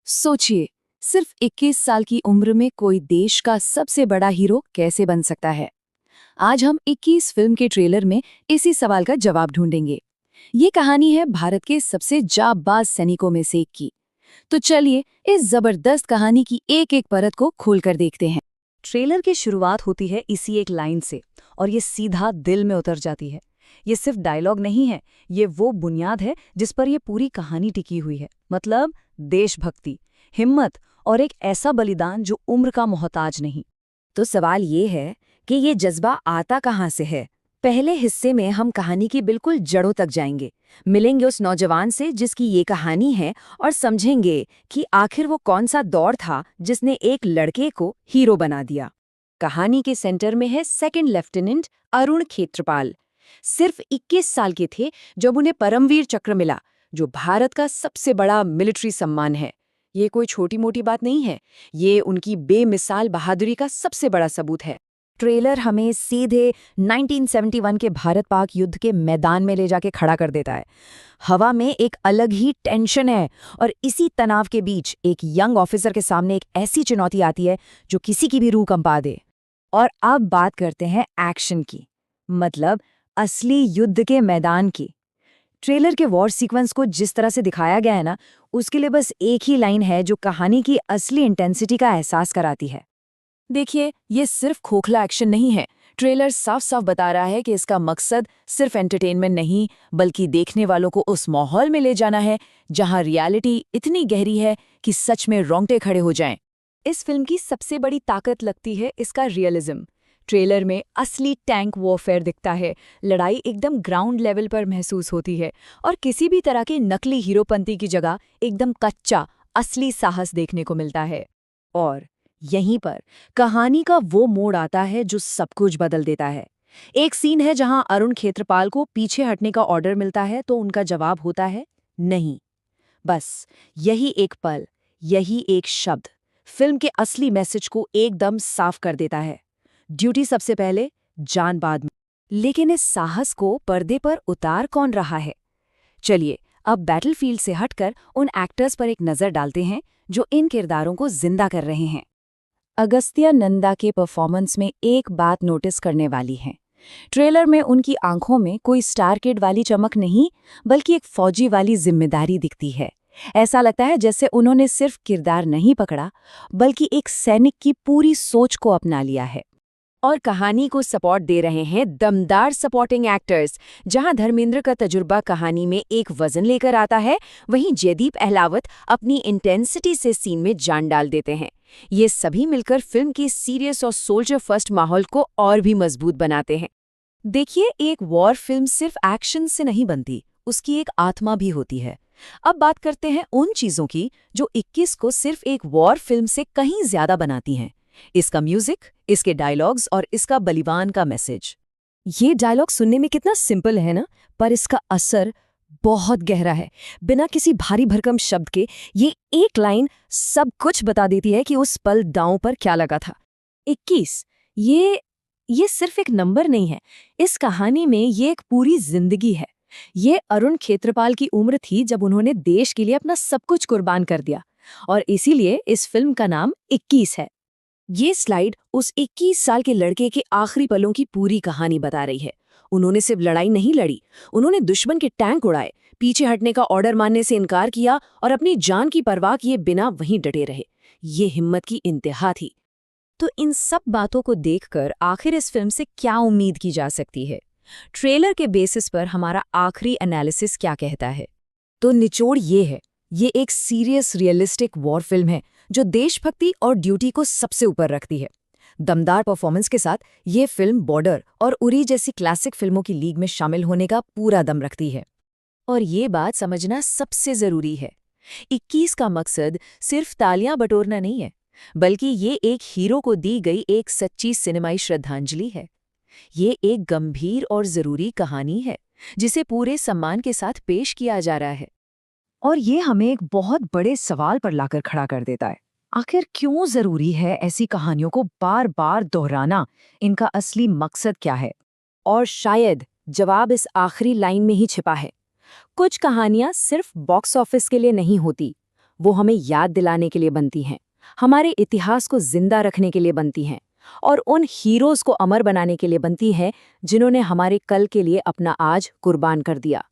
सोचिए, सिर्फ 21 साल की उम्र में कोई देश का सबसे बड़ा हीरो कैसे बन सकता है। आज हम 21 फिल्म के ट्रेलर में इसी सवाल का जवाब ढूंढेंगे। ये कहानी है भारत के सबसे जाबाज सैनिकों में से एक की। तो चलिए इस जबरदस्त कहानी की एक एक परत को खोलकर देखते हैं। ट्रेलर की शुरुआत होती है इसी एक लाइन से और ये सीधा दिल में उतर जाती है। ये सिर्फ डायलॉग नहीं है, ये वो बुनियाद है जिस पर ये पूरी कहानी टिकी हुई है। मतलब देशभक्ति, हिम्मत और एक ऐसा बलिदान जो उम्र का मोहताज नहीं। तो सवाल ये है कि ये जज्बा आता कहाँ से है। पहले हिस्से में हम कहानी की बिल्कुल जड़ों तक जाएंगे, मिलेंगे उस नौजवान से जिसकी ये कहानी है और समझेंगे कि आखिर वो कौन सा दौर था जिसने एक लड़के को हीरो बना दिया। कहानी के सेंटर में है सेकंड लेफ्टिनेंट अरुण खेत्रपाल। सिर्फ 21 साल के थे जब उन्हें परमवीर चक्र मिला, जो भारत का सबसे बड़ा मिलिट्री सम्मान है। ये कोई छोटी मोटी बात नहीं है, ये उनकी बेमिसाल बहादुरी का सबसे बड़ा सबूत है। ट्रेलर हमें सीधे 1971 के भारत पाक युद्ध के मैदान में ले जाके खड़ा कर देता है। हवा में एक अलग ही टेंशन है और इसी तनाव के बीच एक यंग ऑफिसर के सामने एक ऐसी चुनौती आती है जो किसी की भी रूह कंपा दे। और अब बात करते हैं एक्शन की, मतलब असली युद्ध के मैदान की। ट्रेलर के वॉर सीक्वेंस को जिस तरह से दिखाया गया है ना, उसके लिए बस एक ही लाइन है जो कहानी की असली इंटेंसिटी का एहसास कराती है। देखिए, ये सिर्फ खोखला एक्शन नहीं है। ट्रेलर साफ साफ बता रहा है कि इसका मकसद सिर्फ एंटरटेनमेंट नहीं, बल्कि देखने वालों को उस माहौल में ले जाना है जहां रियलिटी इतनी गहरी है कि सच में रोंगटे खड़े हो जाएं। इस फिल्म की सबसे बड़ी ताकत लगती है इसका रियलिज्म। ट्रेलर में असली टैंक वॉरफेयर दिखता है, लड़ाई एकदम ग्राउंड लेवल पर महसूस होती है और किसी भी तरह के नकली हीरोपंती की जगह एकदम कच्चा असली साहस देखने को मिलता है। और यहीं पर कहानी का वो मोड़ आता है जो सब कुछ बदल देता है। एक सीन है जहां अरुण खेत्रपाल को पीछे हटने का ऑर्डर मिलता है तो उनका जवाब होता है नहीं। बस यही एक पल, यही एक शब्द फिल्म के असली मैसेज को एकदम साफ कर देता है। ड्यूटी सबसे पहले, जान बाद में। लेकिन इस साहस को पर्दे पर उतार कौन रहा है? चलिए अब बैटलफील्ड से हटकर उन एक्टर्स पर एक नजर डालते हैं जो इन किरदारों को जिंदा कर रहे हैं। अगस्त्य नंदा के परफॉर्मेंस में एक बात नोटिस करने वाली है। ट्रेलर में उनकी आंखों में कोई स्टार किड वाली चमक नहीं, बल्कि एक फौजी वाली जिम्मेदारी दिखती है। ऐसा लगता है जैसे उन्होंने सिर्फ किरदार नहीं पकड़ा, बल्कि एक सैनिक की पूरी सोच को अपना लिया है। और कहानी को सपोर्ट दे रहे हैं दमदार सपोर्टिंग एक्टर्स। जहां धर्मेंद्र का तजुर्बा कहानी में एक वजन लेकर आता है, वहीं जयदीप अहलावत अपनी इंटेंसिटी से सीन में जान डाल देते हैं। ये सभी मिलकर फिल्म की सीरियस और सोल्जर फर्स्ट माहौल को और भी मजबूत बनाते हैं। देखिए, एक वॉर फिल्म सिर्फ एक्शन से नहीं बनती, उसकी एक आत्मा भी होती है। अब बात करते हैं उन चीजों की जो 21 को सिर्फ एक वॉर फिल्म से कहीं ज्यादा बनाती हैं। इसका म्यूजिक, इसके डायलॉग्स और इसका बलिदान का मैसेज। ये डायलॉग सुनने में कितना सिंपल है ना, पर इसका असर बहुत गहरा है। बिना किसी भारी भरकम शब्द के ये एक लाइन सब कुछ बता देती है कि उस पल दांव पर क्या लगा था। 21 ये सिर्फ एक नंबर नहीं है, इस कहानी में ये एक पूरी जिंदगी है। ये अरुण खेत्रपाल की उम्र थी जब उन्होंने देश के लिए अपना सब कुछ कुर्बान कर दिया, और इसीलिए इस फिल्म का नाम 21 है। ये स्लाइड उस 21 साल के लड़के के आखिरी पलों की पूरी कहानी बता रही है। उन्होंने सिर्फ लड़ाई नहीं लड़ी, उन्होंने दुश्मन के टैंक उड़ाए, पीछे हटने का ऑर्डर मानने से इनकार किया और अपनी जान की परवाह किए बिना वहीं डटे रहे। ये हिम्मत की इंतहा थी। तो इन सब बातों को देखकर आखिर इस फिल्म से क्या उम्मीद की जा सकती है? ट्रेलर के बेसिस पर हमारा आखिरी एनालिसिस क्या कहता है? तो निचोड़ ये है, ये एक सीरियस रियलिस्टिक वॉर फिल्म है जो देशभक्ति और ड्यूटी को सबसे ऊपर रखती है। दमदार परफॉर्मेंस के साथ ये फिल्म बॉर्डर और उरी जैसी क्लासिक फिल्मों की लीग में शामिल होने का पूरा दम रखती है। और ये बात समझना सबसे जरूरी है, 21 का मकसद सिर्फ तालियां बटोरना नहीं है, बल्कि ये एक हीरो को दी गई एक सच्ची सिनेमाई श्रद्धांजलि है। ये एक गंभीर और जरूरी कहानी है जिसे पूरे सम्मान के साथ पेश किया जा रहा है। और ये हमें एक बहुत बड़े सवाल पर लाकर खड़ा कर देता है। आखिर क्यों जरूरी है ऐसी कहानियों को बार बार दोहराना? इनका असली मकसद क्या है? और शायद जवाब इस आखिरी लाइन में ही छिपा है। कुछ कहानियां सिर्फ बॉक्स ऑफिस के लिए नहीं होती, वो हमें याद दिलाने के लिए बनती हैं, हमारे इतिहास को जिंदा रखने के लिए बनती हैं, और उन हीरोज को अमर बनाने के लिए बनती है जिन्होंने हमारे कल के लिए अपना आज कुर्बान कर दिया।